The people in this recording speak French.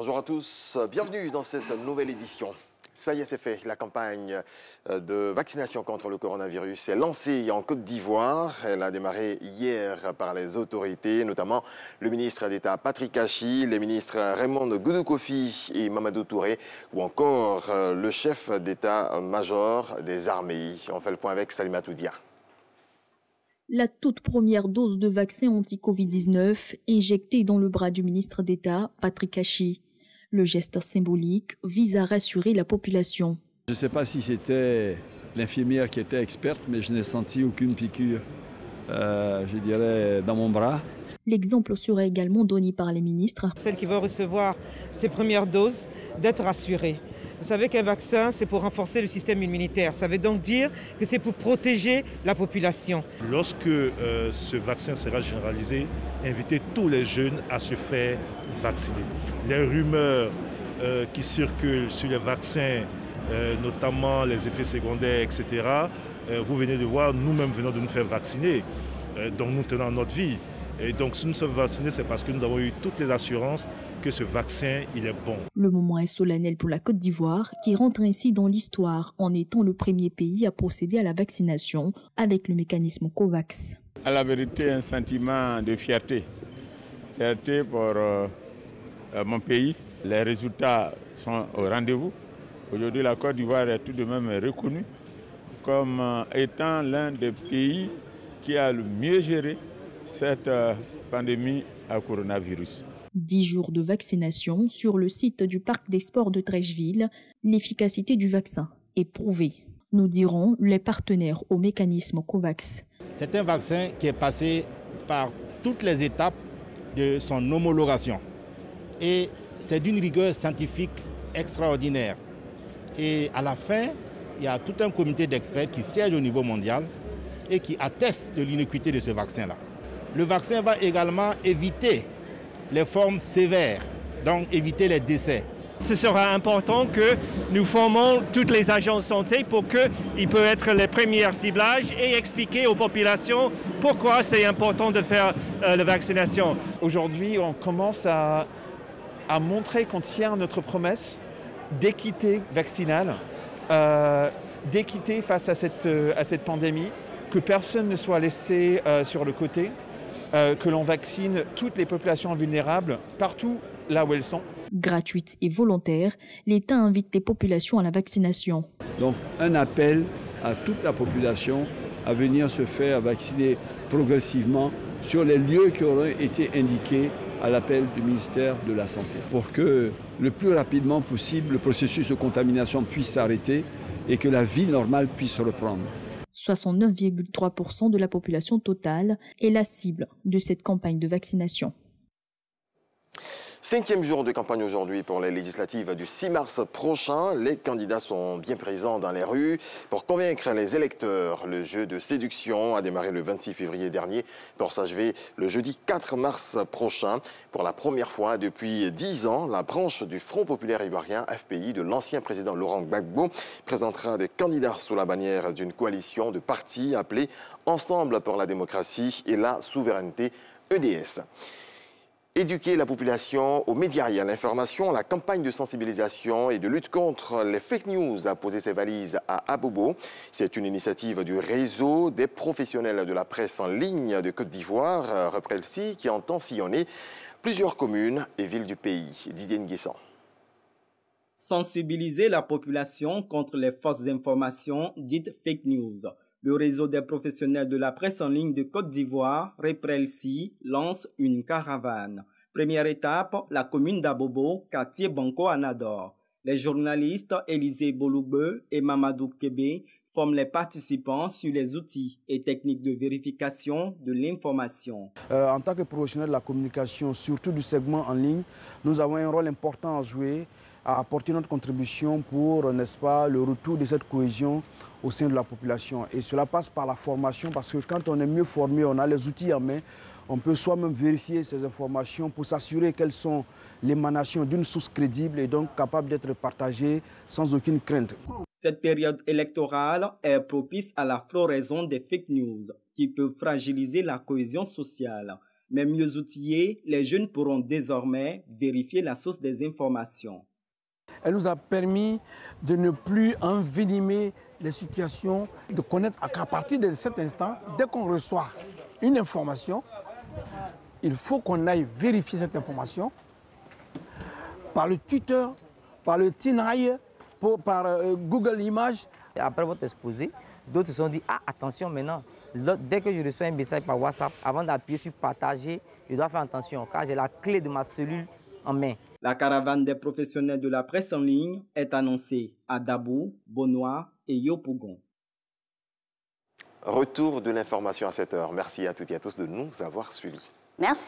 Bonjour à tous, bienvenue dans cette nouvelle édition. Ça y est, c'est fait. La campagne de vaccination contre le coronavirus est lancée en Côte d'Ivoire. Elle a démarré hier par les autorités, notamment le ministre d'État Patrick Achi, les ministres Raymond Goudou Kofi et Mamadou Touré, ou encore le chef d'état-major des armées. On fait le point avec Salimatou Dia. La toute première dose de vaccin anti-Covid-19 injectée dans le bras du ministre d'État, Patrick Achi. Le geste symbolique vise à rassurer la population. Je ne sais pas si c'était l'infirmière qui était experte, mais je n'ai senti aucune piqûre, je dirais, dans mon bras. L'exemple sera également donné par les ministres. Celle qui va recevoir ses premières doses, d'être rassurée. Vous savez qu'un vaccin, c'est pour renforcer le système immunitaire. Ça veut donc dire que c'est pour protéger la population. Lorsque ce vaccin sera généralisé, invitez tous les jeunes à se faire vacciner. Les rumeurs qui circulent sur les vaccins, notamment les effets secondaires, etc., vous venez de voir, nous-mêmes venons de nous faire vacciner. Donc nous tenons notre vie. Et donc si nous sommes vaccinés, c'est parce que nous avons eu toutes les assurances que ce vaccin, il est bon. Le moment est solennel pour la Côte d'Ivoire, qui rentre ainsi dans l'histoire en étant le premier pays à procéder à la vaccination avec le mécanisme COVAX. À la vérité, un sentiment de fierté. Fierté pour mon pays. Les résultats sont au rendez-vous. Aujourd'hui, la Côte d'Ivoire est tout de même reconnue comme étant l'un des pays qui a le mieux géré cette pandémie à coronavirus. 10 jours de vaccination sur le site du parc des sports de Treichville. L'efficacité du vaccin est prouvée, nous diront les partenaires au mécanisme COVAX. C'est un vaccin qui est passé par toutes les étapes de son homologation. Et c'est d'une rigueur scientifique extraordinaire. Et à la fin, il y a tout un comité d'experts qui siège au niveau mondial et qui atteste de l'innocuité de ce vaccin-là. Le vaccin va également éviter les formes sévères, donc éviter les décès. Ce sera important que nous formons toutes les agences de santé pour qu'ils puissent être les premiers ciblages et expliquer aux populations pourquoi c'est important de faire la vaccination. Aujourd'hui, on commence à montrer qu'on tient notre promesse d'équité vaccinale, d'équité face à cette pandémie, que personne ne soit laissé sur le côté. Que l'on vaccine toutes les populations vulnérables partout là où elles sont. Gratuite et volontaire, l'État invite les populations à la vaccination. Donc un appel à toute la population à venir se faire vacciner progressivement sur les lieux qui auraient été indiqués à l'appel du ministère de la Santé, pour que le plus rapidement possible le processus de contamination puisse s'arrêter et que la vie normale puisse reprendre. 69,3% de la population totale est la cible de cette campagne de vaccination. 5e jour de campagne aujourd'hui pour les législatives du 6 mars prochain. Les candidats sont bien présents dans les rues pour convaincre les électeurs. Le jeu de séduction a démarré le 26 février dernier pour s'achever le jeudi 4 mars prochain. Pour la première fois depuis 10 ans, la branche du Front populaire ivoirien, FPI, de l'ancien président Laurent Gbagbo, présentera des candidats sous la bannière d'une coalition de partis appelés Ensemble pour la démocratie et la souveraineté, EDS. Éduquer la population aux médias et à l'information, la campagne de sensibilisation et de lutte contre les fake news a posé ses valises à Abobo. C'est une initiative du réseau des professionnels de la presse en ligne de Côte d'Ivoire, REPRELSI, qui entend sillonner plusieurs communes et villes du pays. Didier Nguessan. Sensibiliser la population contre les fausses informations dites fake news. Le réseau des professionnels de la presse en ligne de Côte d'Ivoire, REPRELSI, lance une caravane. Première étape, la commune d'Abobo, quartier Banco-Anador. Les journalistes Élisée Boloube et Mamadou Kébé forment les participants sur les outils et techniques de vérification de l'information. En tant que professionnels de la communication, surtout du segment en ligne, nous avons un rôle important à jouer, à apporter notre contribution pour, n'est-ce pas, le retour de cette cohésion au sein de la population. Et cela passe par la formation, parce que quand on est mieux formé, on a les outils en main, on peut soi-même vérifier ces informations pour s'assurer qu'elles sont l'émanation d'une source crédible et donc capable d'être partagée sans aucune crainte. Cette période électorale est propice à la floraison des fake news qui peuvent fragiliser la cohésion sociale. Mais mieux outillés, les jeunes pourront désormais vérifier la source des informations. Elle nous a permis de ne plus envenimer les situations, de connaître qu'à partir de cet instant, dès qu'on reçoit une information, il faut qu'on aille vérifier cette information par le Twitter, par le TinEye, par Google Images. Après votre exposé, d'autres se sont dit, ah attention maintenant, dès que je reçois un message par WhatsApp, avant d'appuyer sur partager, je dois faire attention car j'ai la clé de ma cellule en main. La caravane des professionnels de la presse en ligne est annoncée à Dabou, Bonois et Yopougon. Retour de l'information à 7 h. Merci à toutes et à tous de nous avoir suivis. Merci.